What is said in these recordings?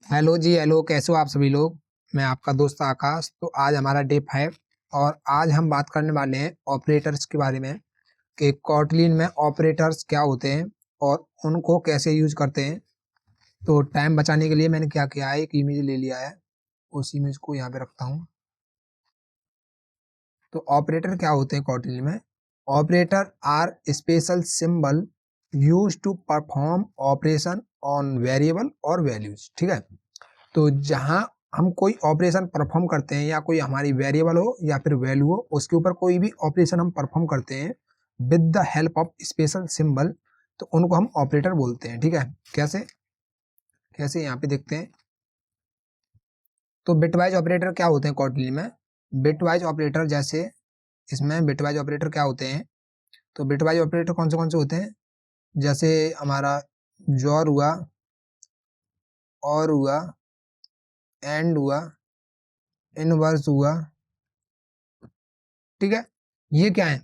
Hello जी, hello. कैसे हो आप सभी लोग। मैं आपका दोस्त आकाश। तो आज हमारा डे 5 और आज हम बात करने वाले हैं ऑपरेटर्स के बारे में कि कॉटलिन में ऑपरेटर्स क्या होते हैं और उनको कैसे यूज करते हैं। तो टाइम बचाने के लिए मैंने क्या किया है, एक इमेज ले लिया है, उस इमेज को यहाँ पे रखता हूँ। तो ऑपरेटर क्या होते हैं कॉटलिन में। Operator are special symbol use to perform operation on variable और वैल्यूज। ठीक है। तो जहां हम कोई ऑपरेशन परफॉर्म करते हैं या कोई हमारी वेरिएबल हो या फिर वैल्यू हो, उसके ऊपर कोई भी ऑपरेशन हम परफॉर्म करते हैं with the help of special symbol, तो उनको हम ऑपरेटर बोलते हैं। ठीक है। कैसे कैसे यहाँ पे देखते हैं। तो बिटवाइज ऑपरेटर क्या होते हैं कॉटलिन में। बिटवाइज ऑपरेटर जैसे इसमें बिटवाइज ऑपरेटर क्या होते हैं। तो बिटवाइज ऑपरेटर कौन से होते हैं, जैसे हमारा जॉर हुआ, और हुआ, एंड हुआ, इनवर्स हुआ। ठीक है। ये क्या है,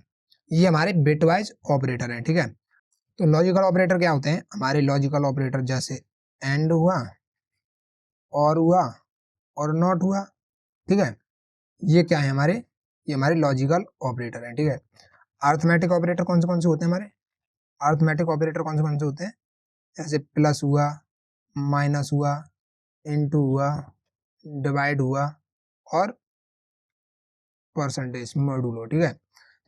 ये हमारे बिटवाइज ऑपरेटर हैं। ठीक है। तो लॉजिकल ऑपरेटर क्या होते हैं, हमारे लॉजिकल ऑपरेटर जैसे एंड हुआ, और हुआ, और नॉट हुआ। ठीक है। ये क्या है हमारे, ये हमारे लॉजिकल ऑपरेटर हैं। ठीक है। अर्थमेटिक ऑपरेटर कौन से होते हैं हमारे। अर्थमेटिक ऑपरेटर कौन से होते हैं, जैसे प्लस हुआ, माइनस हुआ, इनटू हुआ, डिवाइड हुआ, और परसेंटेज मॉड्यूलो। ठीक है।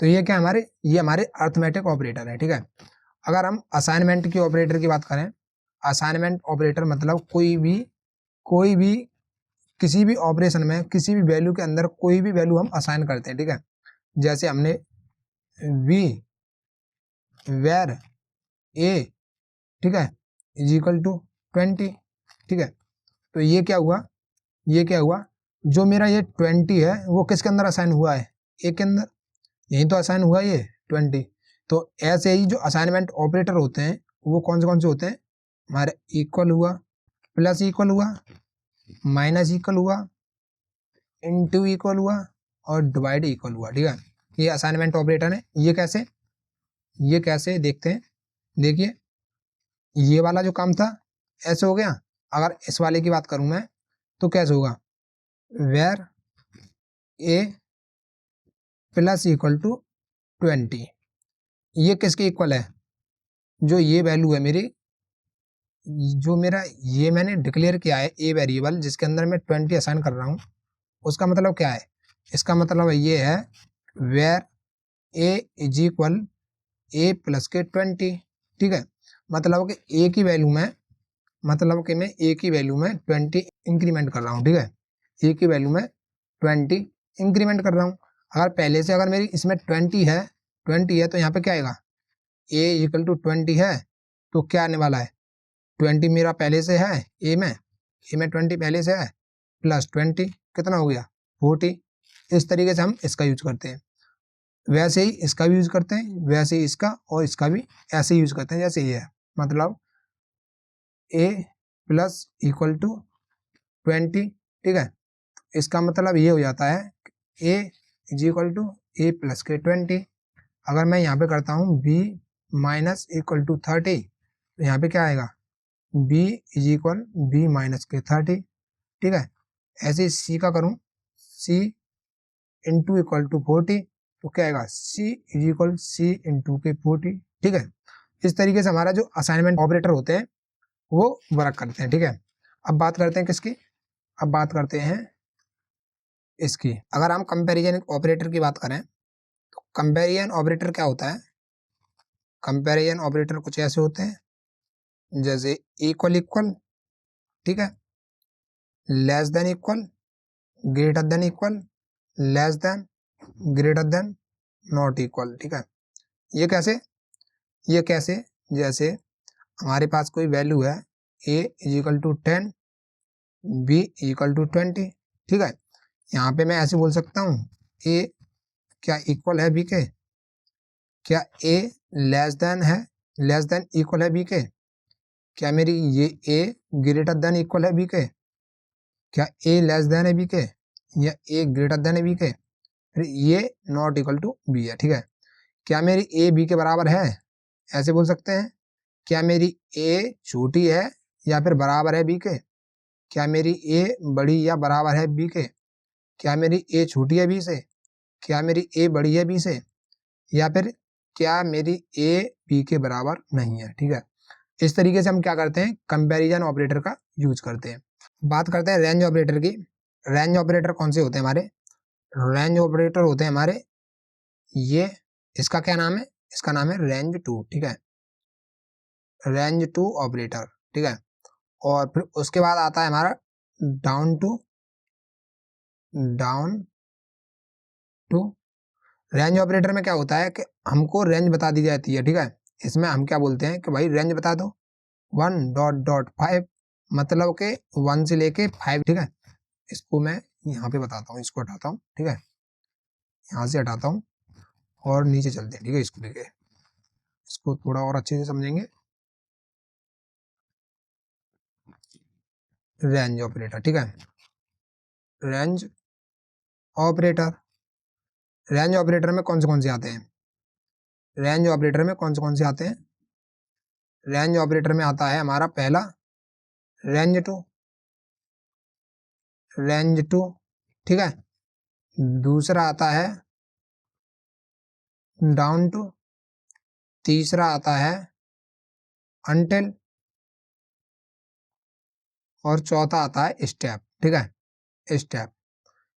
तो ये क्या हमारे, ये हमारे अर्थमेटिक ऑपरेटर है। ठीक है। अगर हम असाइनमेंट की ऑपरेटर की बात करें, असाइनमेंट ऑपरेटर मतलब कोई भी किसी भी ऑपरेशन में किसी भी वैल्यू के अंदर कोई भी वैल्यू हम असाइन करते हैं। ठीक है। जैसे हमने वी वेर ए, ठीक है, इज इक्वल टू 20। ठीक है। तो ये क्या हुआ, ये क्या हुआ, जो मेरा ये 20 है वो किसके अंदर असाइन हुआ है, ए के अंदर, यही तो असाइन हुआ ये 20। तो ऐसे ही जो असाइनमेंट ऑपरेटर होते हैं वो कौन से होते हैं हमारे, इक्वल हुआ, प्लस इक्वल हुआ, माइनस इक्वल हुआ, इनटू इक्वल हुआ, और डिवाइड इक्वल हुआ। ठीक है। ये असाइनमेंट ऑपरेटर है। ये कैसे देखते हैं, देखिए ये वाला जो काम था ऐसे हो गया। अगर इस वाले की बात करूं मैं तो कैसे होगा, where a plus equal to 20, ये किसके इक्वल है, जो ये वैल्यू है मेरी, जो मेरा ये मैंने डिक्लेयर किया है ए वेरिएबल जिसके अंदर मैं 20 असाइन कर रहा हूँ, उसका मतलब क्या है, इसका मतलब ये है where A is equal a plus के 20। ठीक है। मतलब कि ए की वैल्यू में, मतलब कि मैं ए की वैल्यू में 20 इंक्रीमेंट कर रहा हूँ। ठीक है। ए की वैल्यू में 20 इंक्रीमेंट कर रहा हूँ। अगर पहले से अगर मेरी इसमें 20 है तो यहाँ पे क्या आएगा, ए इक्वल टू 20 है तो क्या आने वाला है, 20 मेरा पहले से है ए में 20 पहले से है, प्लस 20 कितना हो गया 40। इस तरीके से हम इसका यूज करते हैं। वैसे ही इसका भी यूज करते हैं, वैसे ही इसका और इसका भी ऐसे यूज करते हैं जैसे ये है। मतलब ए प्लस इक्वल टू 20। ठीक है। इसका मतलब ये हो जाता है A is equal to A plus के 20। अगर मैं यहाँ पे करता हूँ बी माइनस इक्वल टू 30, तो यहाँ पे क्या आएगा, b is equal b minus के 30। ठीक है। ऐसे सी का करूँ, सी इंटू इक्वल टू 40, तो क्या आएगा, सी इज इक्वल सी इंटू के 40। ठीक है। इस तरीके से हमारा जो असाइनमेंट ऑपरेटर होते हैं वो वर्क करते हैं। ठीक है। अब बात करते हैं किसकी, अब बात करते हैं इसकी। अगर हम कंपैरिजन ऑपरेटर की बात करें तो कंपैरिजन ऑपरेटर क्या होता है, कंपैरिजन ऑपरेटर कुछ ऐसे होते हैं जैसे इक्वल इक्वल, ठीक है, less than equal, greater than equal, less than, greater than, not equal. ठीक है। ये कैसे, ये कैसे, जैसे हमारे पास कोई वैल्यू है A is equal to 10, B equal to 20। ठीक है। यहाँ पे मैं ऐसे बोल सकता हूँ ए क्या इक्वल है बी के, क्या ए लेस देन है, लेस देन इक्वल है बी के, क्या मेरी ये ए ग्रेटर देन इक्वल है बी के, क्या ए लेस देन है बी के, या ए ग्रेटर देन है बी के, फिर ये नॉट इक्वल टू बी है। ठीक है। क्या मेरी ए बी के बराबर है, ऐसे बोल सकते हैं, क्या मेरी ए छोटी है या फिर बराबर है बी के, क्या मेरी ए बड़ी या बराबर है बी के, क्या मेरी ए छोटी है बी से, क्या मेरी ए बड़ी है बी से, या फिर क्या मेरी ए बी के बराबर नहीं है। ठीक है, इस तरीके से हम क्या करते हैं, कंपैरिजन ऑपरेटर का यूज करते हैं। बात करते हैं रेंज ऑपरेटर की। रेंज ऑपरेटर कौन से होते हैं हमारे, रेंज ऑपरेटर होते हैं हमारे ये, इसका क्या नाम है, इसका नाम है रेंज टू। ठीक है, रेंज टू ऑपरेटर। ठीक है, और फिर उसके बाद आता है हमारा down to, down to. Range operator में क्या होता है कि हमको रेंज बता दी जाती है। ठीक है, इसमें हम क्या बोलते हैं कि भाई रेंज बता दो 1.5, मतलब के 1 से लेके 5। ठीक है, इसको मैं यहाँ पे बताता हूँ, इसको हटाता हूँ। ठीक है, यहाँ से हटाता हूँ और नीचे चलते हैं। ठीक है, इसको लेके इसको थोड़ा और अच्छे से समझेंगे। रेंज ऑपरेटर, ठीक है, रेंज ऑपरेटर, रेंज ऑपरेटर में कौन से आते हैं, रेंज ऑपरेटर में कौन से आते हैं, रेंज ऑपरेटर में आता है हमारा पहला रेंज टू, रेंज टू। ठीक है, दूसरा आता है डाउन टू, तीसरा आता है अनटिल, और चौथा आता है स्टेप। ठीक है, स्टेप।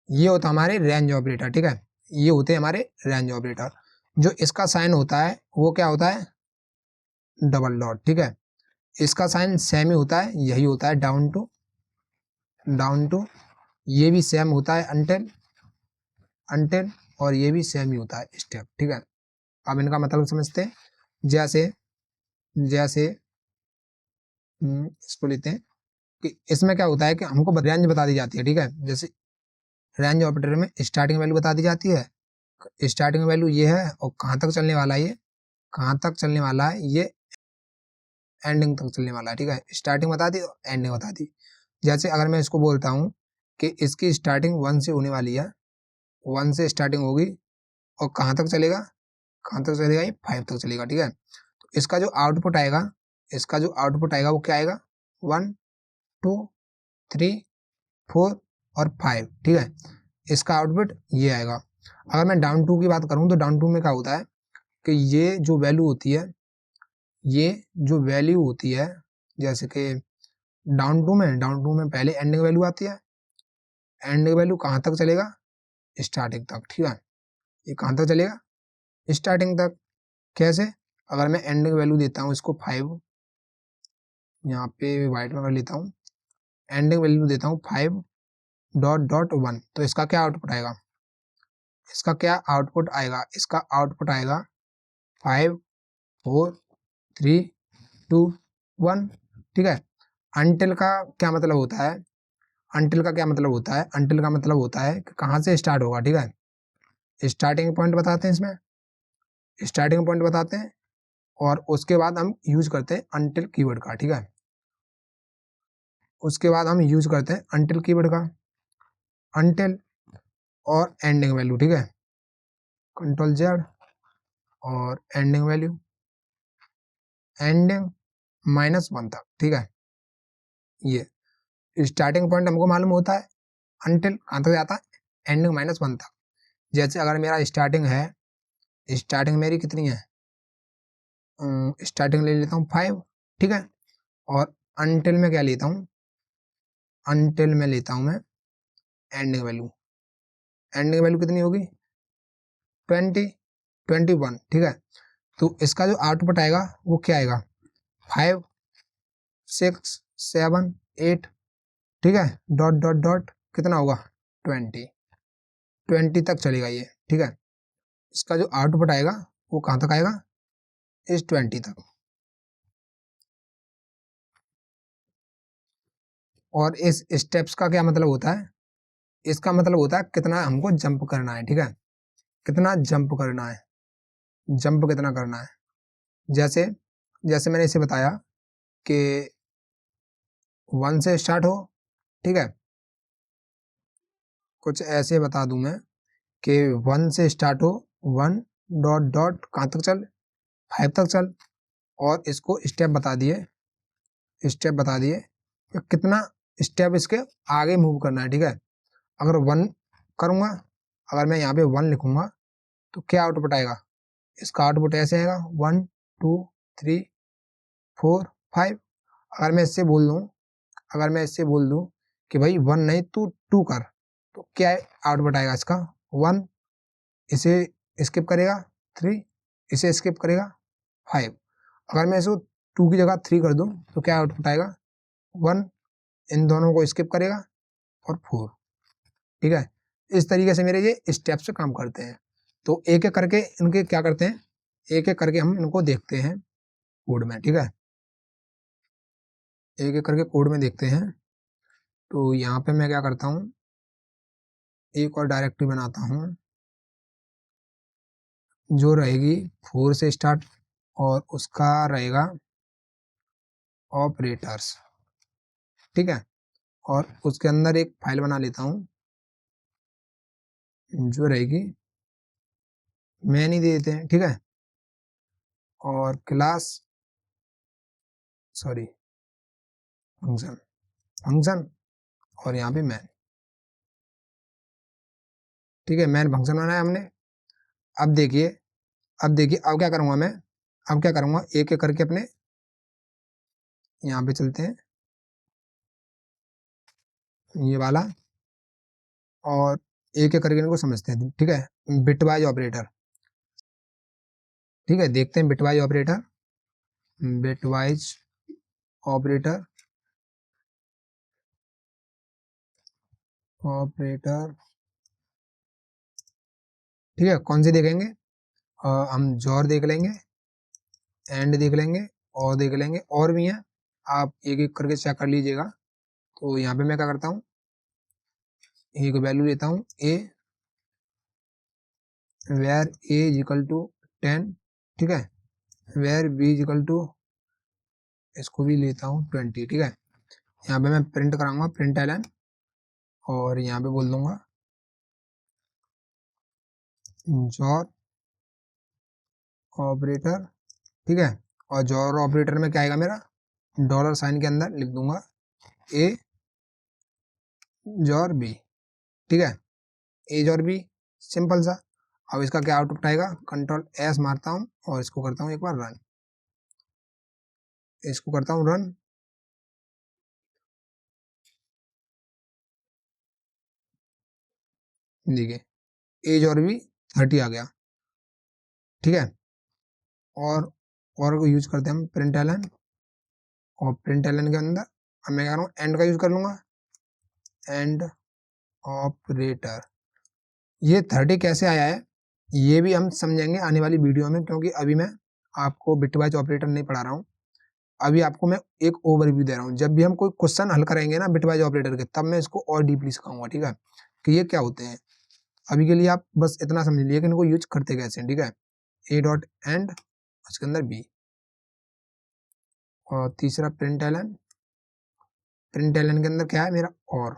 ये होता है हमारे रेंज ऑपरेटर। ठीक है, ये होते हैं हमारे रेंज ऑपरेटर। जो इसका साइन होता है वो क्या होता है, डबल डॉट। ठीक है, इसका साइन सेम ही होता है, यही होता है डाउन टू, डाउन टू। ये भी सेम होता है अनटिल, अनटिल, और ये भी सेम ही होता है स्टेप। ठीक है, अब इनका मतलब समझते हैं। जैसे जैसे इसको लेते हैं कि इसमें क्या होता है कि हमको रेंज बता दी जाती है। ठीक है, जैसे रेंज ऑपरेटर में स्टार्टिंग वैल्यू बता दी जाती है, स्टार्टिंग वैल्यू ये है, और कहाँ तक चलने वाला है ये, कहाँ तक चलने वाला है ये, एंडिंग तक चलने वाला है। ठीक है, स्टार्टिंग बता दी, एंडिंग बता दी। जैसे अगर मैं इसको बोलता हूँ कि इसकी स्टार्टिंग 1 से होने वाली है, 1 से स्टार्टिंग होगी, और कहाँ तक चलेगा, कहाँ तक चलेगा, ये 5 तक चलेगा। ठीक है, तो इसका जो आउटपुट आएगा, इसका जो आउटपुट आएगा वो क्या आएगा, 1 2 3 4 और 5। ठीक है, इसका आउटपुट ये आएगा। अगर मैं डाउन टू की बात करूं तो डाउन टू में क्या होता है कि ये जो वैल्यू होती है, ये जो वैल्यू होती है, जैसे कि डाउन टू में पहले एंडिंग वैल्यू आती है, एंडिंग वैल्यू कहाँ तक चलेगा, स्टार्टिंग तक। ठीक है, ये कहाँ तक चलेगा, स्टार्टिंग तक। कैसे, अगर मैं एंडिंग वैल्यू देता हूँ इसको 5, यहाँ पे वाइट में कर लेता हूँ, एंडिंग वैल्यू देता हूँ 5.1, तो इसका क्या आउटपुट आएगा, इसका क्या आउटपुट आएगा, इसका आउटपुट आएगा 5 4 3 2 1। ठीक है, अनटिल का क्या मतलब होता है, अनटिल का क्या मतलब होता है, अनटिल का मतलब होता है कि कहाँ से स्टार्ट होगा। ठीक है, स्टार्टिंग पॉइंट बताते हैं, इसमें स्टार्टिंग पॉइंट बताते हैं, और उसके बाद हम यूज करते हैं अनटिल कीवर्ड का। ठीक है, उसके बाद हम यूज करते हैं अनटिल कीवर्ड का, अनटिल और एंडिंग वैल्यू। ठीक है, कंट्रोल जेड और एंडिंग वैल्यू, एंडिंग -1 तक। ठीक है, ये स्टार्टिंग पॉइंट हमको मालूम होता है, अनटिल कहाँ तक जाता है, एंडिंग -1 तक। जैसे अगर मेरा स्टार्टिंग है, स्टार्टिंग मेरी कितनी है, स्टार्टिंग ले लेता हूँ 5। ठीक है, और अनटिल में क्या लेता हूँ, अनटिल में लेता हूँ मैं एंडिंग वैल्यू, एंडिंग वैल्यू कितनी होगी 21। ठीक है, तो इसका जो आउटपुट आएगा वो क्या आएगा, 5 6 7 8। ठीक है, डॉट डॉट डॉट कितना होगा 20 तक चलेगा ये। ठीक है, इसका जो आउटपुट आएगा वो कहाँ तक आएगा, इस 20 तक। और इस स्टेप्स का क्या मतलब होता है, इसका मतलब होता है कितना हमको जंप करना है। ठीक है, कितना जंप करना है, जंप कितना करना है। जैसे जैसे मैंने इसे बताया कि 1 से स्टार्ट हो। ठीक है, कुछ ऐसे बता दूं मैं कि 1 से स्टार्ट हो, 1 डॉट डॉट कहाँ तक चल, 5 तक चल, और इसको स्टेप बता दिए, स्टेप बता दिए कि कितना स्टेप इसके आगे मूव करना है, ठीक है। अगर 1 करूँगा, अगर मैं यहाँ पे 1 लिखूंगा तो क्या आउटपुट आएगा, इसका आउटपुट ऐसे आएगा 1 2 3 4 5। अगर मैं इससे बोल दूँ, अगर मैं इससे बोल दूँ कि भाई 1 नहीं तू 2 कर, तो क्या आउटपुट आएगा इसका 1, इसे स्किप करेगा 3, इसे स्किप करेगा 5। अगर मैं इसको 2 की जगह 3 कर दूँ तो क्या आउटपुट आएगा 1, इन दोनों को स्किप करेगा और 4, ठीक है। इस तरीके से मेरे ये स्टेप से काम करते हैं। तो एक एक करके इनके क्या करते हैं, एक एक करके हम इनको देखते हैं कोड में, ठीक है। एक एक करके कोड में देखते हैं। तो यहाँ पे मैं क्या करता हूँ, एक और डायरेक्टरी बनाता हूँ जो रहेगी 4 से स्टार्ट और उसका रहेगा ऑपरेटर्स, ठीक है। और उसके अंदर एक फाइल बना लेता हूँ जो रहेगी मैन ही दे देते हैं, ठीक है। और क्लास सॉरी फंक्शन, फंक्शन और यहाँ पे मैन, ठीक है। मैन फंक्शन बनाया हमने। अब देखिए, अब क्या करूँगा मैं, अब क्या करूँगा एक एक करके अपने यहाँ पे चलते हैं ये वाला और एक एक करके इनको समझते हैं, ठीक है। बिटवाइज ऑपरेटर, ठीक है। देखते हैं bitwise operator, bitwise operator, operator, ठीक है। कौन से देखेंगे, हम जॉर देख लेंगे, एंड देख लेंगे और देख लेंगे, और भी हैं, आप एक एक करके चेक कर लीजिएगा। तो यहाँ पे मैं क्या करता हूँ, एक वैल्यू लेता हूँ A, where A is equal to 10, ठीक है। Where B is equal to, इसको भी लेता हूँ 20, ठीक है। यहाँ पे मैं प्रिंट कराऊंगा प्रिंट एलन और यहाँ पे बोल दूंगा जॉर ऑपरेटर, ठीक है। और जॉर ऑपरेटर में क्या आएगा मेरा, डॉलर साइन के अंदर लिख दूंगा ए जॉर बी, ठीक है। ए जॉर बी, सिंपल सा। अब इसका क्या आउटपुट आएगा, कंट्रोल एस मारता हूँ और इसको करता हूँ एक बार रन, इसको करता हूँ रन, देखिए एज और भी 30 आ गया, ठीक है। और यूज करते हैं हम प्रिंट एलन, और प्रिंट एलन के अंदर अब मैं कह रहा हूँ एंड का यूज कर लूंगा, एंड ऑपरेटर। ये 30 कैसे आया है ये भी हम समझेंगे आने वाली वीडियो में, क्योंकि अभी मैं आपको बिटवाइज ऑपरेटर नहीं पढ़ा रहा हूँ। अभी आपको मैं एक ओवरव्यू दे रहा हूँ। जब भी हम कोई क्वेश्चन हल करेंगे ना बिटवाइज ऑपरेटर के, तब मैं इसको और डीपली सिखाऊंगा, ठीक है, कि ये क्या होते हैं। अभी के लिए आप बस इतना समझ लीजिए कि इनको यूज करते कैसे हैं, ठीक है। ए डॉट एंड, उसके अंदर बी, और तीसरा प्रिंट एलन, प्रिंट एलन के अंदर क्या है मेरा और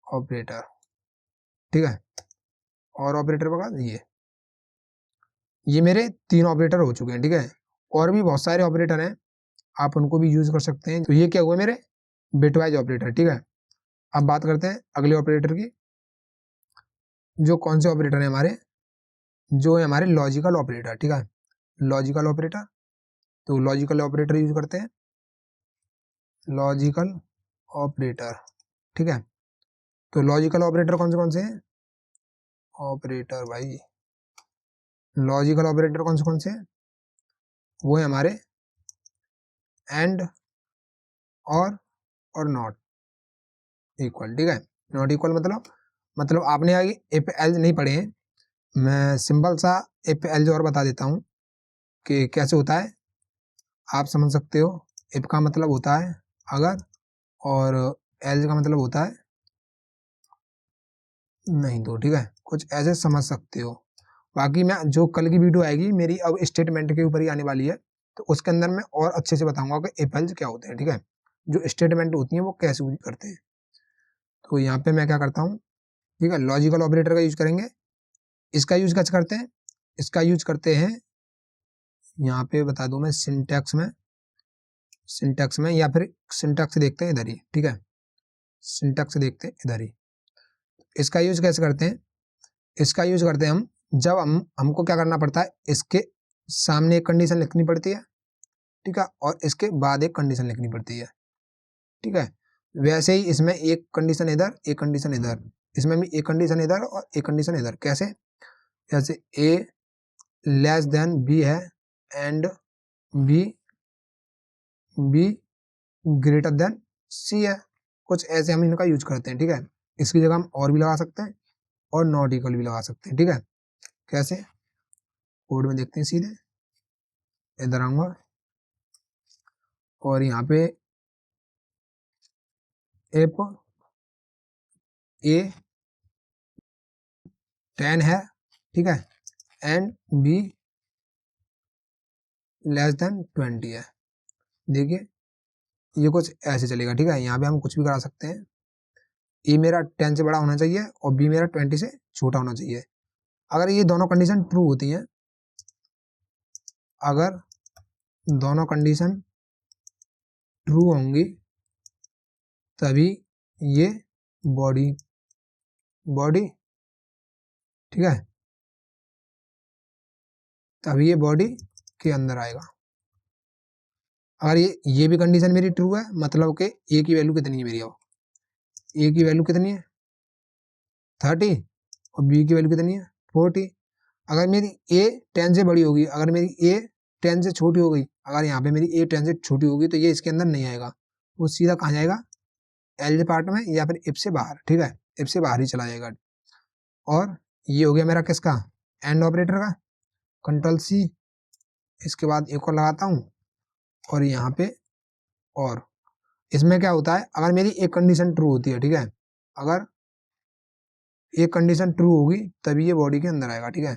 ऑपरेटर, ठीक है। और ऑपरेटर के बाद ये मेरे 3 ऑपरेटर हो चुके हैं, ठीक है। और भी बहुत सारे ऑपरेटर हैं, आप उनको भी यूज कर सकते हैं। तो ये क्या हुआ मेरे बिटवाइज ऑपरेटर, ठीक है। अब बात करते हैं अगले ऑपरेटर की, जो कौन से ऑपरेटर है हमारे, जो है हमारे लॉजिकल ऑपरेटर, ठीक है। लॉजिकल ऑपरेटर, तो लॉजिकल ऑपरेटर यूज करते हैं, लॉजिकल ऑपरेटर, ठीक है। तो लॉजिकल ऑपरेटर कौन से हैं, ऑपरेटर भाई, लॉजिकल ऑपरेटर कौन से हैं, वो है हमारे एंड, और नॉट इक्वल, ठीक है। नॉट इक्वल मतलब आपने आगे इफ एल्स नहीं पढ़े हैं, मैं सिंपल सा इफ एल्स और बता देता हूँ कि कैसे होता है, आप समझ सकते हो। इफ का मतलब होता है अगर, और एल्स का मतलब होता है नहीं तो, ठीक है। कुछ ऐसे समझ सकते हो। बाकी मैं जो कल की वीडियो आएगी मेरी अब स्टेटमेंट के ऊपर ही आने वाली है, तो उसके अंदर मैं और अच्छे से बताऊंगा कि इफ एल्स क्या होते हैं, ठीक है। जो स्टेटमेंट होती हैं वो कैसे यूज करते हैं। तो यहाँ पे मैं क्या करता हूँ, ठीक है, लॉजिकल ऑपरेटर का यूज करेंगे। इसका यूज कैसे करते हैं, इसका यूज करते हैं, यहाँ पे बता दूं मैं सिंटैक्स में, या फिर सिंटैक्स देखते हैं इधर ही, ठीक है। सिंटैक्स देखते हैं इधर ही। इसका यूज कैसे करते हैं, इसका यूज करते हैं हम जब हमको क्या करना पड़ता है, इसके सामने एक कंडीशन लिखनी पड़ती है, ठीक है, और इसके बाद एक कंडीशन लिखनी पड़ती है, ठीक है। वैसे ही इसमें एक कंडीशन इधर, एक कंडीशन इधर, इसमें भी एक कंडीशन इधर और एक कंडीशन इधर। कैसे, जैसे a लेस देन b है and b greater than c है, कुछ ऐसे हम इनका यूज करते हैं, ठीक है। इसकी जगह हम और भी लगा सकते हैं और नॉट इक्वल भी लगा सकते हैं, ठीक है। कैसे, कोड में देखते हैं, सीधे इधर आऊंगा और यहाँ पे if a 10 है, ठीक है, एंड b लेस देन 20 है। देखिए ये कुछ ऐसे चलेगा, ठीक है। यहाँ पे हम कुछ भी करा सकते हैं, ए मेरा 10 से बड़ा होना चाहिए और बी मेरा 20 से छोटा होना चाहिए। अगर ये दोनों कंडीशन ट्रू होती हैं, अगर दोनों कंडीशन ट्रू होंगी तभी ये बॉडी, ठीक है, तभी ये बॉडी के अंदर आएगा। अगर ये भी कंडीशन मेरी ट्रू है, मतलब कि ए की वैल्यू कितनी है मेरी, अब ए की वैल्यू कितनी है 30 और बी की वैल्यू कितनी है 40। अगर मेरी ए 10 से बड़ी होगी, अगर मेरी ए 10 से छोटी हो गई, अगर यहाँ पे मेरी ए 10 से छोटी होगी तो ये इसके अंदर नहीं आएगा, वो सीधा कहाँ जाएगा, एल पार्ट में या फिर इफ से बाहर, ठीक है, इफ से बाहर ही चला जाएगा। और ये हो गया मेरा किसका, एंड ऑपरेटर का। कंट्रोल सी, इसके बाद एक और लगाता हूँ और यहाँ पे, और इसमें क्या होता है, अगर मेरी एक कंडीशन ट्रू होती है, ठीक है, अगर एक कंडीशन ट्रू होगी तभी ये बॉडी के अंदर आएगा, ठीक है।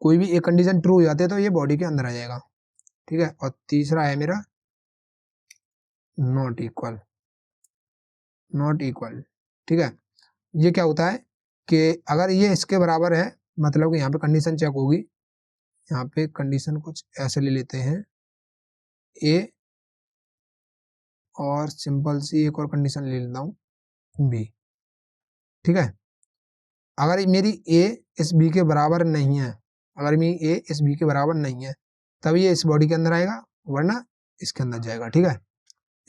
कोई भी एक कंडीशन ट्रू हो जाती है तो ये बॉडी के अंदर आ जाएगा, ठीक है। और तीसरा है मेरा नॉट इक्वल, ठीक है। ये क्या होता है कि अगर ये इसके बराबर है, मतलब कि यहाँ पे कंडीशन चेक होगी, यहाँ पे कंडीशन कुछ ऐसे ले लेते हैं, ए और सिंपल सी एक और कंडीशन ले लेता हूँ बी, ठीक है। अगर मेरी ए इस बी के बराबर नहीं है, अगर मेरी ए इस बी के बराबर नहीं है तब ये इस बॉडी के अंदर आएगा, वरना इसके अंदर जाएगा, ठीक है।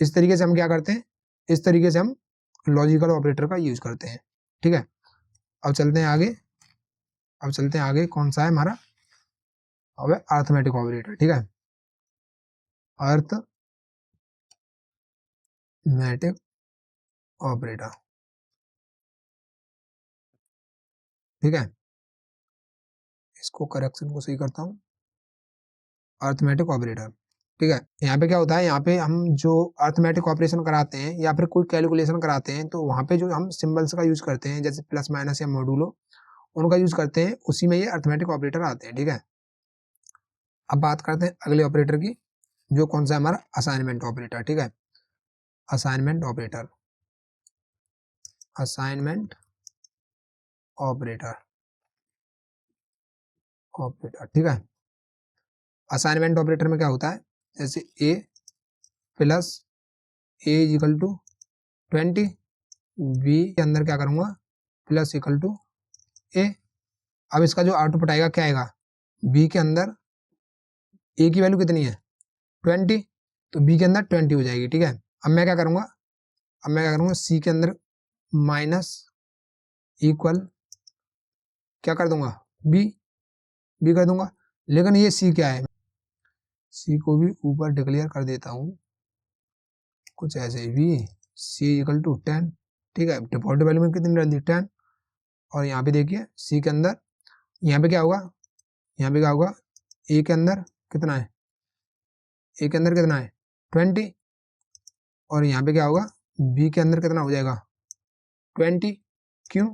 इस तरीके से हम क्या करते हैं, इस तरीके से हम लॉजिकल ऑपरेटर का यूज करते हैं, ठीक है। अब चलते हैं आगे, कौन सा है हमारा, अब अर्थमेटिक ऑपरेटर, ठीक है, अर्थमेटिक ऑपरेटर, ठीक है। इसको करेक्शन को सही करता हूँ, अर्थमेटिक ऑपरेटर, ठीक है। यहाँ पे क्या होता है, यहाँ पे हम जो अर्थमेटिक ऑपरेशन कराते हैं या फिर कोई कैलकुलेशन कराते हैं तो वहाँ पे जो हम सिंबल्स का यूज करते हैं, जैसे प्लस माइनस या मॉडुलो, उनका यूज करते हैं, उसी में ये अर्थमेटिक ऑपरेटर आते हैं, ठीक है। अब बात करते हैं अगले ऑपरेटर की, जो कौन सा है हमारा, असाइनमेंट ऑपरेटर, ठीक है। असाइनमेंट ऑपरेटर, ठीक है। असाइनमेंट ऑपरेटर में क्या होता है, जैसे a plus a equal to 20, b के अंदर क्या करूंगा, प्लस इक्वल टू a। अब इसका जो आउटपुट आएगा क्या आएगा, b के अंदर a की वैल्यू कितनी है 20, तो b के अंदर 20 हो जाएगी, ठीक है। अब मैं क्या करूंगा, c के अंदर माइनस इक्वल क्या कर दूंगा, b कर दूंगा। लेकिन ये c क्या है, c को भी ऊपर डिक्लेयर कर देता हूं कुछ ऐसे, v c इक्वल टू 10, ठीक है। डिफॉल्ट वैल्यू में कितनी डाल दी 10, और यहाँ पे देखिए c के अंदर, यहाँ पे क्या होगा, a के अंदर कितना है, 20, और यहाँ पे क्या होगा, b के अंदर कितना हो जाएगा 20, क्यों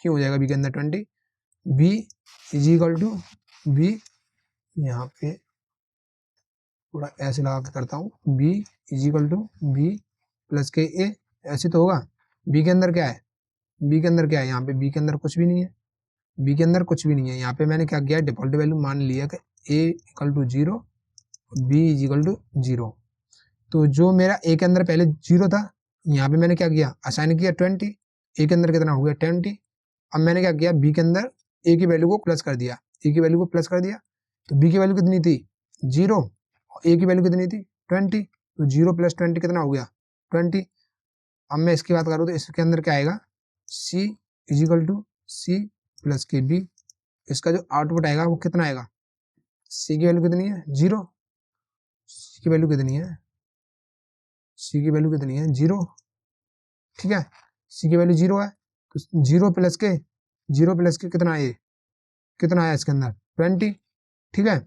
हो जाएगा b के अंदर 20, b is equal to b, यहाँ पे थोड़ा ऐसे लगा के करता हूँ, b is equal to b plus के a, ऐसे तो होगा। b के अंदर क्या है, यहाँ पे b के अंदर कुछ भी नहीं है, यहाँ पे मैंने क्या किया, डिफॉल्ट वैल्यू मान लिया कि a equal to 0, b is equal to 0। तो जो मेरा a के अंदर पहले 0 था, यहाँ पे मैंने क्या किया, असाइन किया 20, ए के अंदर कितना हो गया 20। अब मैंने क्या किया, बी के अंदर ए की वैल्यू को प्लस कर दिया, ए की वैल्यू को प्लस कर दिया, तो बी की वैल्यू कितनी थी 0, ए की वैल्यू कितनी थी 20, तो 0 + 20 कितना हो गया 20। अब मैं इसकी बात करूँ तो इसके अंदर क्या आएगा, C = C + के बी। इसका जो आउटपुट आएगा वो कितना आएगा, C की वैल्यू कितनी है 0, C की वैल्यू कितनी है, C की वैल्यू कितनी है 0, ठीक है, C की वैल्यू 0 है, तो 0 + के कितना है, कितना आया इसके अंदर 20, ठीक है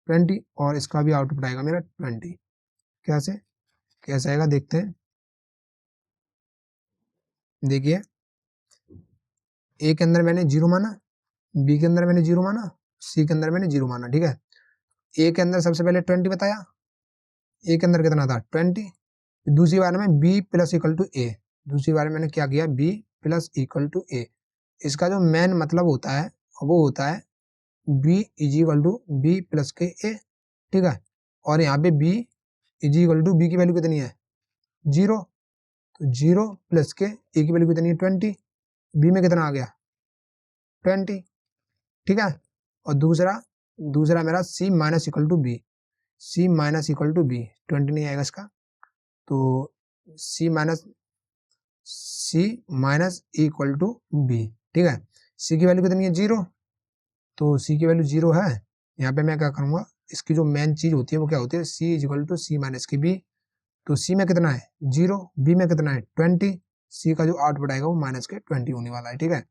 20, और इसका भी आउटपुट आएगा मेरा 20। कैसे कैसे आएगा देखते हैं, देखिए ए के अंदर मैंने 0 माना, बी के अंदर मैंने 0 माना, सी के अंदर मैंने 0 माना, ठीक है। ए के अंदर सबसे पहले 20 बताया, ए के अंदर कितना था 20, दूसरी बार में b + = a, दूसरी बार मैंने क्या किया b + a। इसका जो मेन मतलब होता है वो होता है b = b + के a, ठीक है, और यहाँ पे b = b की वैल्यू कितनी है 0, तो 0 + के a की वैल्यू कितनी है 20, b में कितना आ गया 20, ठीक है। और दूसरा मेरा c - b, c - b 20 नहीं आएगा इसका, तो c = b, ठीक है। c की वैल्यू कितनी है 0, तो c की वैल्यू 0 है। यहाँ पे मैं क्या करूँगा, इसकी जो मेन चीज होती है वो क्या होती है, c = c - के b, तो c में कितना है 0, b में कितना है 20, c का जो आउटपुट आएगा वो -20 होने वाला है, ठीक है।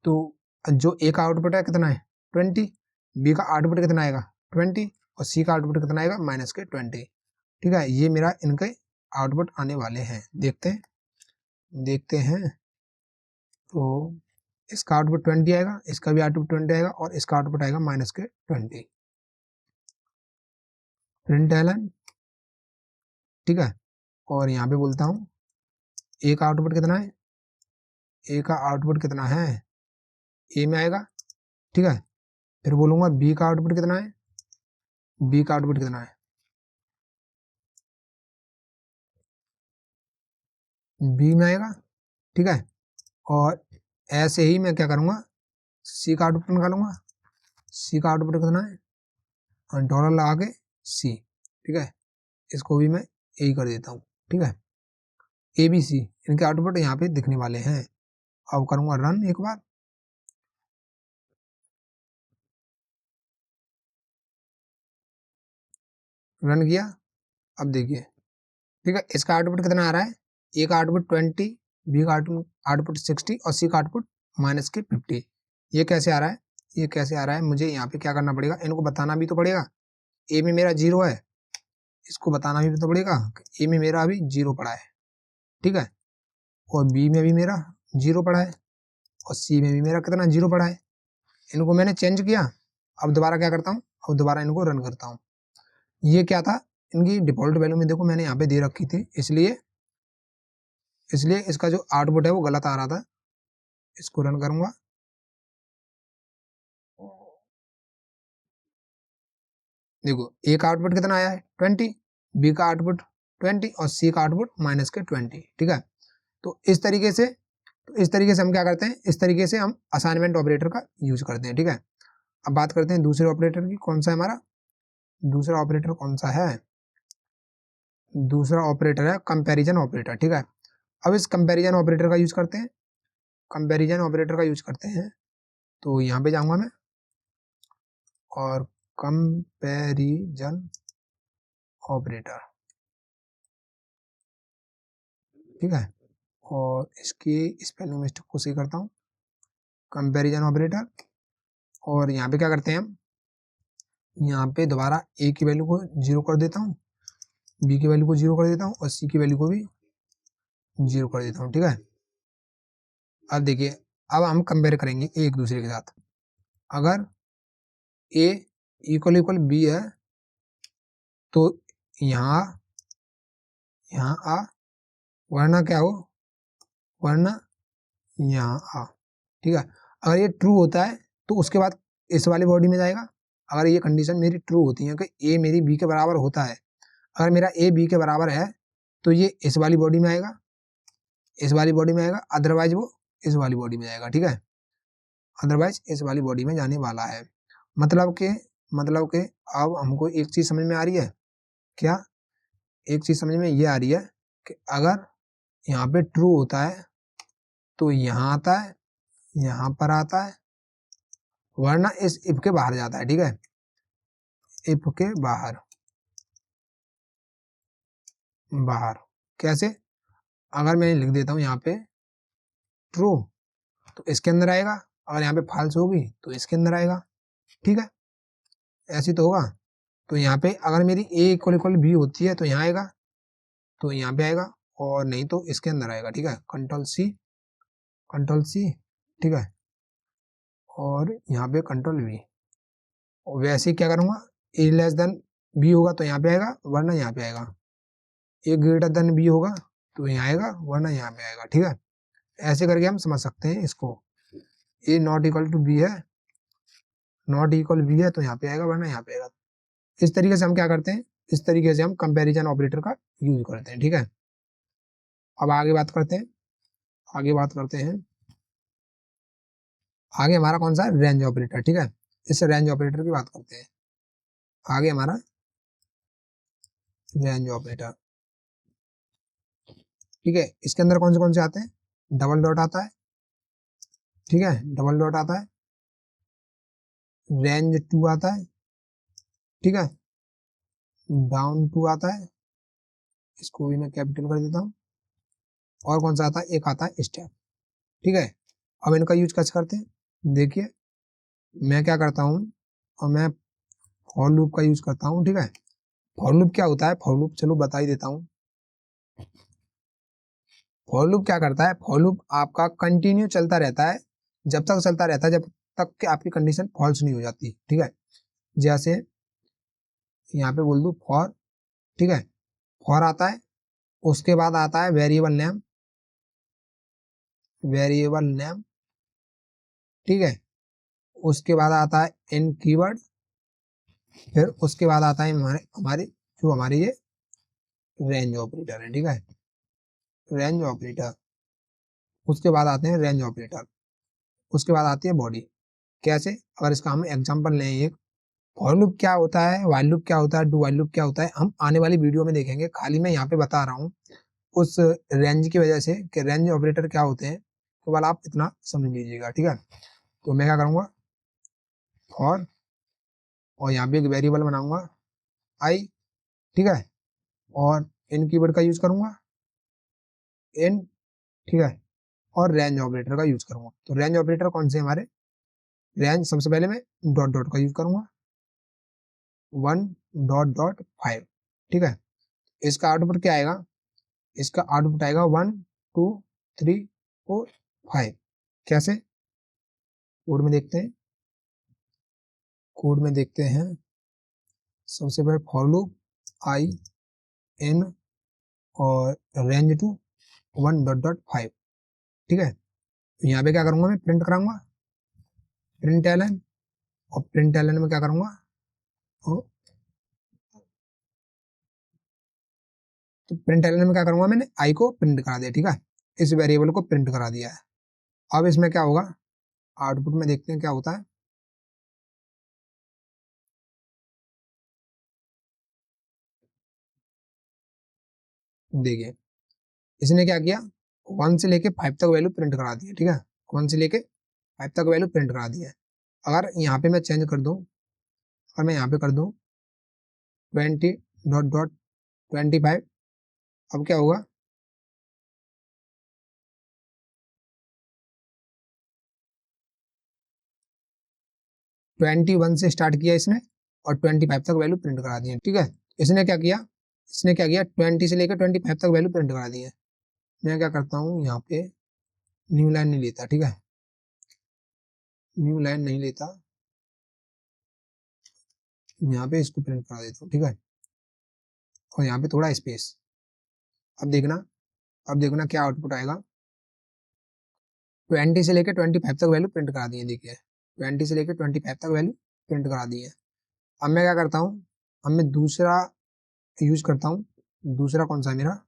तो जो a का आउटपुट है कितना है 20, b का आउटपुट कितना आएगा 20, और c का आउटपुट कितना आएगा -20, ठीक है। ये मेरा इनके आउटपुट आने वाले हैं, देखते हैं। तो इसका आउटपुट 20 आएगा, इसका भी आउटपुट 20 आएगा, और इसका आउटपुट आएगा -20, प्रिंटलन, ठीक है। और यहाँ पे बोलता हूँ ए का आउटपुट कितना है, ए का आउटपुट कितना है, ए में आएगा, ठीक है। फिर बोलूंगा बी का आउटपुट कितना है, बी का आउटपुट कितना है, बी में आएगा, ठीक है। और ऐसे ही मैं क्या करूंगा, सी का आउटपुट निकालूंगा, सी का आउटपुट कितना है, और डॉलर लगा के सी, ठीक है। इसको भी मैं ए कर देता हूँ, ठीक है। ए बी सी इनके आउटपुट यहाँ पे दिखने वाले हैं। अब करूंगा रन एक बार, रन किया, अब देखिए, ठीक है। इसका आउटपुट कितना आ रहा है, ए का आउटपुट 20, बी का आउटपुट 60, और सी का आउटपुट -50। ये कैसे आ रहा है, ये कैसे आ रहा है, मुझे यहाँ पे क्या करना पड़ेगा, इनको बताना भी तो पड़ेगा। ए में मेरा 0 है, इसको बताना भी तो पड़ेगा ए में मेरा अभी 0 पड़ा है, ठीक है। और बी में भी मेरा 0 पड़ा है, और सी में भी मेरा कितना 0 पड़ा है। इनको मैंने चेंज किया, अब दोबारा क्या करता हूँ, अब दोबारा इनको रन करता हूँ। ये क्या था, इनकी डिफॉल्ट वैल्यू में देखो मैंने यहाँ पे दे रखी थी, इसलिए इसका जो आउटपुट है वो गलत आ रहा था। इसको रन करूंगा, देखो ए का आउटपुट कितना आया है 20, बी का आउटपुट 20, और सी का आउटपुट -20, ठीक है। तो इस तरीके से हम क्या करते हैं, इस तरीके से हम असाइनमेंट ऑपरेटर का यूज करते हैं, ठीक है। अब बात करते हैं दूसरे ऑपरेटर की, कौन सा है हमारा दूसरा ऑपरेटर, कौन सा है, दूसरा ऑपरेटर है कंपैरिजन ऑपरेटर, ठीक है। अब इस कंपैरिजन ऑपरेटर का यूज करते हैं, तो यहाँ पे जाऊंगा मैं, और कंपैरिजन ऑपरेटर, ठीक है। और इसकी स्पेलिंग मिस्टेक को सही करता हूँ, कंपैरिजन ऑपरेटर। और यहाँ पे क्या करते हैं हम, यहाँ पे दोबारा ए की वैल्यू को 0 कर देता हूँ, बी की वैल्यू को 0 कर देता हूँ, और सी की वैल्यू को भी 0 कर देता हूँ, ठीक है। अब देखिए, अब हम कंपेयर करेंगे एक दूसरे के साथ। अगर ए इक्वल बी है तो यहाँ आ, वरना क्या हो, वरना यहाँ आ, ठीक है। अगर ये ट्रू होता है तो उसके बाद इस वाली बॉडी में जाएगा। अगर ये कंडीशन मेरी ट्रू होती है कि ए मेरी बी के बराबर होता है, अगर मेरा ए बी के बराबर है तो ये इस वाली बॉडी में आएगा, इस वाली बॉडी में आएगा, अदरवाइज वो इस वाली बॉडी में जाएगा, ठीक है, अदरवाइज इस वाली बॉडी में जाने वाला है। मतलब के अब हमको एक चीज समझ में आ रही है, क्या, एक चीज समझ में ये आ रही है कि अगर यहाँ पे ट्रू होता है तो यहाँ आता है, यहाँ पर आता है, वरना इस इफ के बाहर जाता है, ठीक है, इफ के बाहर, बाहर कैसे, अगर मैं लिख देता हूँ यहाँ पे ट्रू तो इसके अंदर आएगा, अगर यहाँ पे फॉल्स होगी तो इसके अंदर आएगा, ठीक है, ऐसी तो होगा। तो यहाँ पे अगर मेरी ए इक्वल इक्वल बी होती है तो यहाँ आएगा, तो यहाँ पे आएगा, और नहीं तो इसके अंदर आएगा, ठीक है, कंट्रोल सी, ठीक है, और यहाँ पे कंट्रोल वी। और वैसे क्या करूँगा, ए लेस देन बी होगा तो यहाँ पे आएगा, वरना यहाँ पे आएगा, ए ग्रेटर देन बी होगा तो यहाँ आएगा, वरना यहाँ पे आएगा, ठीक है, ऐसे करके हम समझ सकते हैं इसको। ए नॉट इक्वल टू बी है, नॉट इक्वल बी है तो यहाँ पे आएगा, वरना यहाँ पे आएगा। इस तरीके से हम क्या करते हैं, इस तरीके से हम कंपैरिजन ऑपरेटर का यूज करते हैं, ठीक है। अब आगे बात करते हैं, आगे हमारा कौन सा है, रेंज ऑपरेटर, ठीक है, इस रेंज ऑपरेटर की बात करते हैं। आगे हमारा रेंज ऑपरेटर, ठीक है, इसके अंदर कौन से आते हैं, डबल डॉट आता है, ठीक है, डबल डॉट आता है, रेंज 2 आता है, ठीक है, डाउन 2 आता है, इसको भी मैं कैपिटल कर देता हूँ, और कौन सा आता है, एक आता है स्टेप, ठीक है। अब इनका यूज कैसे करते हैं, देखिए मैं क्या करता हूँ, और मैं फॉर लूप का यूज करता हूँ, ठीक है। फॉर लूप क्या होता है, फॉर लूप चलो बता ही देता हूँ। फॉर लूप क्या करता है, फॉर लूप आपका कंटिन्यू चलता रहता है, जब तक चलता रहता है जब तक कि आपकी कंडीशन फॉल्स नहीं हो जाती, ठीक है। जैसे यहाँ पे बोल दूं फॉर, ठीक है, फॉर आता है, उसके बाद आता है वेरिएबल नेम, ठीक है, उसके बाद आता है इन कीवर्ड, फिर उसके बाद आता है हमारी ये रेंज ऑपरेटर है, ठीक है, रेंज ऑपरेटर, उसके बाद आते हैं रेंज ऑपरेटर, उसके बाद आती है बॉडी। कैसे, अगर इसका हम एग्जांपल लें, एक फॉर लूप क्या होता है, व्हाइल लूप क्या होता है, डू व्हाइल लूप क्या होता है, हम आने वाली वीडियो में देखेंगे, खाली मैं यहाँ पे बता रहा हूँ उस रेंज की वजह से कि रेंज ऑपरेटर क्या होते हैं, तो वाला आप इतना समझ लीजिएगा, ठीक है। तो मैं क्या करूँगा, फॉर, और यहाँ पे एक वेरिएबल बनाऊंगा आई, ठीक है, और इन कीवर्ड का यूज करूंगा, इन, ठीक है, और रेंज ऑपरेटर का यूज करूंगा। तो रेंज ऑपरेटर कौन से हमारे, रेंज सबसे पहले मैं डॉट डॉट का यूज करूंगा, 1.5, ठीक है, इसका आउटपुट क्या आएगा, इसका आउटपुट आएगा 1 2 3 4 5। कैसे, कोड में देखते हैं, सबसे पहले फॉर लूप आई इन और रेंज टू 1.5, ठीक है। तो यहाँ पे क्या करूंगा, मैं प्रिंट कराऊंगा प्रिंट एलन, और प्रिंट एलन में क्या करूंगा, तो प्रिंट एलन में क्या करूंगा, मैंने आई को प्रिंट करा दिया, ठीक है, इस वेरिएबल को प्रिंट करा दिया है। अब इसमें क्या होगा, आउटपुट में देखते हैं क्या होता है। देखिए इसने क्या किया, 1 से लेके 5 तक वैल्यू प्रिंट करा दी है, ठीक है, 1 से लेके 5 तक वैल्यू प्रिंट करा दी है। अगर यहाँ पे मैं चेंज कर दूं, अगर मैं यहाँ पे कर दूं 20.25, अब क्या होगा, 21 से स्टार्ट किया इसने और 25 तक वैल्यू प्रिंट करा दी है, ठीक है। इसने क्या किया 20 से लेकर 25 तक वैल्यू प्रिंट करा दी है। मैं क्या करता हूँ, यहाँ पे न्यू लाइन नहीं लेता, ठीक है, न्यू लाइन नहीं लेता, यहाँ पे इसको प्रिंट करा देता हूँ, ठीक है, और यहाँ पे थोड़ा स्पेस। अब देखना क्या आउटपुट आएगा, 20 से लेकर 25 तक वैल्यू प्रिंट करा दी है, देखिए 20 से लेकर 25 तक वैल्यू प्रिंट करा दी है। अब मैं क्या करता हूँ, अब मैं दूसरा यूज करता हूँ, दूसरा कौन सा है मेरा,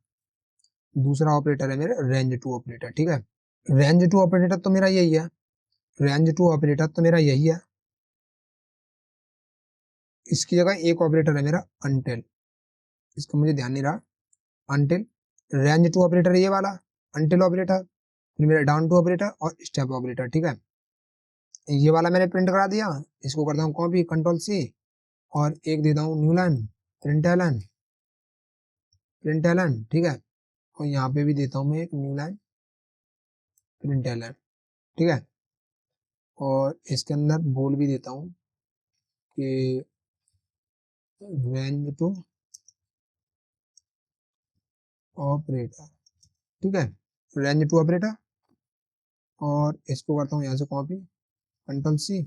दूसरा ऑपरेटर है मेरा रेंज टू ऑपरेटर, ठीक है। रेंज टू ऑपरेटर तो मेरा यही है, रेंज टू ऑपरेटर तो मेरा यही है। इसकी जगह एक ऑपरेटर है मेरा अनटिल, इसका मुझे ध्यान नहीं रहा, अनटिल। रेंज टू ऑपरेटर ये वाला अनटिल ऑपरेटर, फिर मेरा डाउन टू ऑपरेटर और स्टेप ऑपरेटर, ठीक है। ये वाला मैंने प्रिंट करा दिया, इसको करता हूँ कॉपी, कंट्रोल सी, और एक देता हूँ new line, println, println, ठीक है। और यहाँ पे भी देता हूँ मैं एक न्यू लाइन, प्रिंट एलन, ठीक है। और इसके अंदर बोल भी देता हूँ कि रेंज टू ऑपरेटर, ठीक है, रेंज टू ऑपरेटर। और इसको करता हूँ यहाँ से कॉपी, कंट्रोल सी,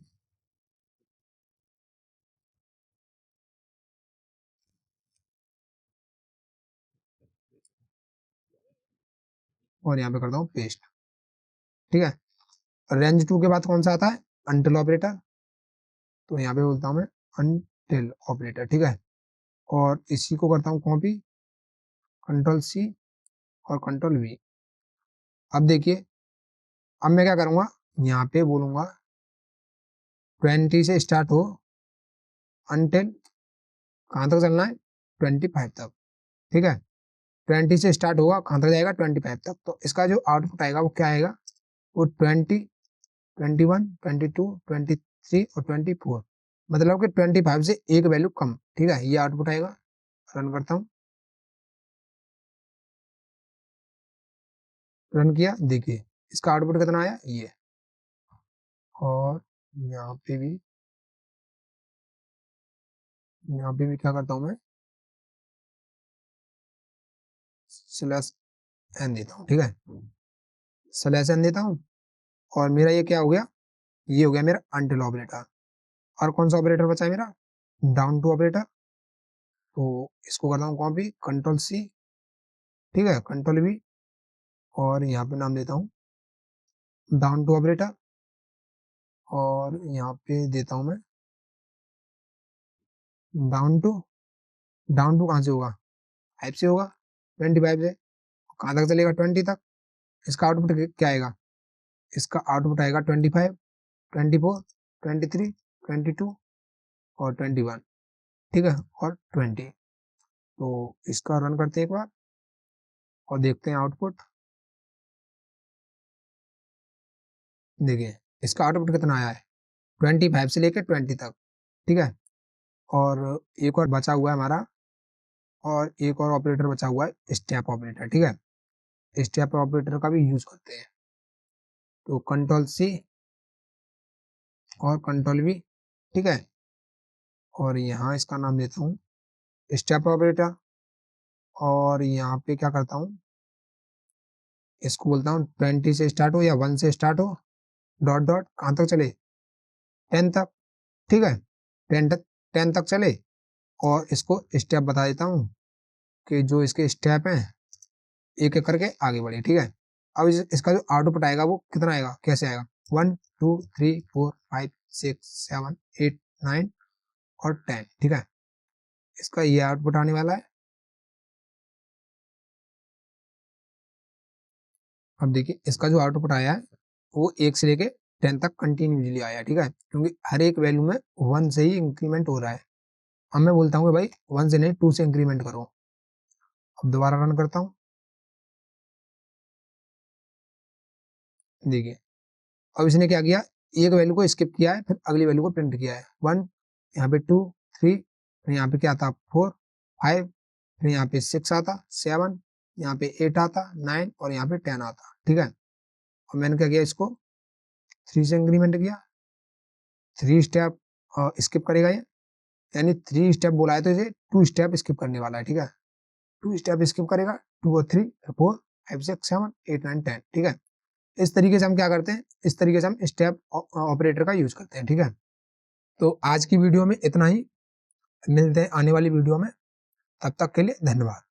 और यहाँ पे करता हूँ पेस्ट, ठीक है। रेंज टू के बाद कौन सा आता है, अनटिल ऑपरेटर, तो यहाँ पे बोलता हूँ मैं अनटिल ऑपरेटर, ठीक है। और इसी को करता हूँ कॉपी, कंट्रोल सी और कंट्रोल वी। अब देखिए, अब मैं क्या करूंगा, यहाँ पे बोलूंगा 20 से स्टार्ट हो अनटिल कहाँ तक चलना है, 25 तक, ठीक है। 20 से स्टार्ट होगा, कहाँ तक जाएगा, 25 तक। तो इसका जो आउटपुट आएगा वो क्या आएगा, वो 20, 21, 22, 23 और 24, मतलब कि 25 से एक वैल्यू कम, ठीक है, ये आउटपुट आएगा। रन करता हूँ, रन किया, देखिए इसका आउटपुट कितना आया, ये। और यहाँ पे भी, यहाँ पे भी क्या करता हूँ मैं, स्लैश एन देता हूँ, ठीक है, स्लैश एन देता हूँ। और मेरा ये क्या हो गया, ये हो गया मेरा अनटिल ऑपरेटर। और कौन सा ऑपरेटर बचा है मेरा, डाउन टू ऑपरेटर। तो इसको करता हूँ कॉपी, कंट्रोल सी, ठीक है, कंट्रोल वी, और यहाँ पे नाम देता हूँ डाउन टू ऑपरेटर। और यहाँ पे देता हूँ मैं डाउन टू, डाउन टू कहाँ से होगा, 5 से होगा, 25 से कहाँ तक चलेगा, 20 तक। इसका आउटपुट क्या आएगा, इसका आउटपुट आएगा 25, 24, 23, 22 और 21, ठीक है, और 20। तो इसका रन करते हैं एक बार और देखते हैं आउटपुट। देखिए इसका आउटपुट कितना आया है, 25 से लेकर 20 तक, ठीक है। और एक और बचा हुआ है हमारा, और एक और ऑपरेटर बचा हुआ है स्टेप ऑपरेटर, ठीक है। स्टेप ऑपरेटर का भी यूज करते हैं, तो कंट्रोल सी और कंट्रोल वी, ठीक है। और यहाँ इसका नाम देता हूँ स्टेप ऑपरेटर। और यहाँ पे क्या करता हूँ, इसको बोलता हूँ 20 से स्टार्ट हो या 1 से स्टार्ट हो, डॉट डॉट कहाँ तक चले, 10 तक, ठीक है, 10 तक, 10 तक चले। और इसको स्टेप बता देता हूँ कि जो इसके स्टेप हैं एक एक करके आगे बढ़े, ठीक है। अब इसका जो आउटपुट आएगा वो कितना आएगा, कैसे आएगा, 1, 2, 3, 4, 5, 6, 7, 8, 9 और 10, ठीक है। इसका ये आउटपुट आने वाला है। अब देखिए इसका जो आउटपुट आया है वो 1 से लेके 10 तक कंटिन्यूसली आया, ठीक है, क्योंकि हर एक वैल्यू में 1 से ही इंक्रीमेंट हो रहा है। अब मैं बोलता हूँ भाई 1 से नहीं 2 से इंक्रीमेंट करो। अब दोबारा रन करता हूँ, देखिए अब इसने क्या किया, एक वैल्यू को स्किप किया है, फिर अगली वैल्यू को प्रिंट किया है, 1, यहाँ पे 2, 3, फिर यहाँ पे क्या आता 4, 5, फिर यहाँ पे 6 आता, 7, यहाँ पे 8 आता, 9 और यहाँ पे 10 आता, ठीक है। और मैंने क्या किया, इसको 3 से इंक्रीमेंट किया, 3 स्टेप स्किप करेगा ये, यानी 3 स्टेप बोला है तो इसे 2 स्टेप स्किप करने वाला है, ठीक है, 2 स्टेप स्किप करेगा, 2 और 3, 4, 5, 6, 7, 8, 9, 10, ठीक है। इस तरीके से हम क्या करते हैं, इस तरीके से हम स्टेप ऑपरेटर का यूज करते हैं, ठीक है। तो आज की वीडियो में इतना ही, मिलते हैं आने वाली वीडियो में, तब तक के लिए धन्यवाद।